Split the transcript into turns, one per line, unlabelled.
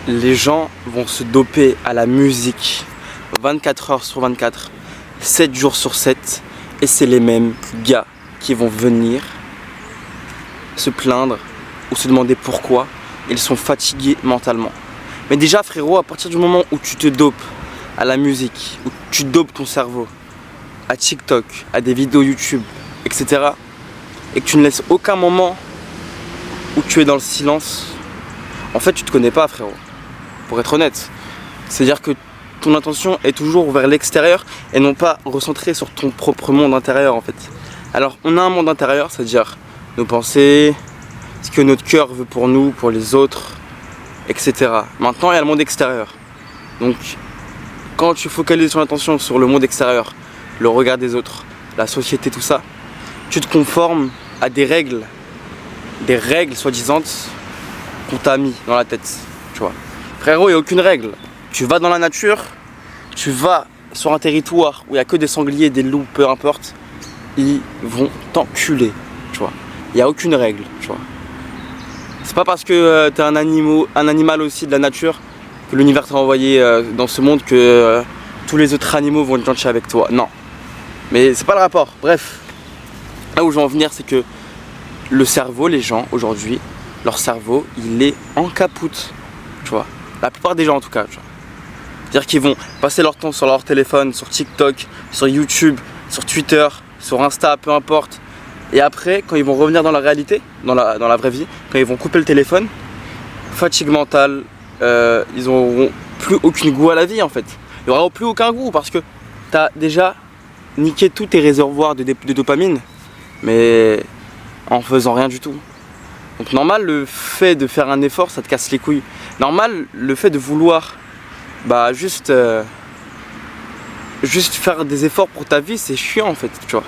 les gens vont se doper à la musique 24 heures sur 24, 7 jours sur 7, et c'est les mêmes gars qui vont venir se plaindre ou se demander pourquoi ils sont fatigués mentalement. Mais déjà frérot, à partir du moment où tu te dopes à la musique, où tu dopes ton cerveau à TikTok, à des vidéos YouTube, etc., et que tu ne laisses aucun moment où tu es dans le silence, en fait tu te connais pas frérot, pour être honnête. C'est-à-dire que ton intention est toujours vers l'extérieur et non pas recentrée sur ton propre monde intérieur en fait. Alors on a un monde intérieur, c'est-à-dire nos pensées, ce que notre cœur veut pour nous, pour les autres, etc. Maintenant il y a le monde extérieur. Donc quand tu focalises ton attention sur le monde extérieur, le regard des autres, la société, tout ça, tu te conformes à des règles soi-disant qu'on t'a mis dans la tête, tu vois. Frérot, il n'y a aucune règle. Tu vas dans la nature, tu vas sur un territoire où il n'y a que des sangliers, des loups, peu importe, ils vont t'enculer, tu vois. Il n'y a aucune règle, tu vois. C'est pas parce que t'es un animal aussi de la nature que l'univers t'a envoyé dans ce monde que tous les autres animaux vont être gentils avec toi. Non. Mais c'est pas le rapport. Bref, là où je veux en venir, c'est que le cerveau, les gens aujourd'hui, leur cerveau, il est en capoute, tu vois. La plupart des gens en tout cas, tu vois. C'est-à-dire qu'ils vont passer leur temps sur leur téléphone, sur TikTok, sur YouTube, sur Twitter, sur Insta, peu importe. Et après, quand ils vont revenir dans la réalité, dans la vraie vie, quand ils vont couper le téléphone, fatigue mentale, ils n'auront plus aucun goût à la vie en fait. Il n'y aura plus aucun goût parce que tu as déjà niqué tous tes réservoirs de dopamine, mais en faisant rien du tout. Donc normal, le fait de faire un effort, ça te casse les couilles. Normal, le fait de vouloir juste faire des efforts pour ta vie, c'est chiant en fait, tu vois.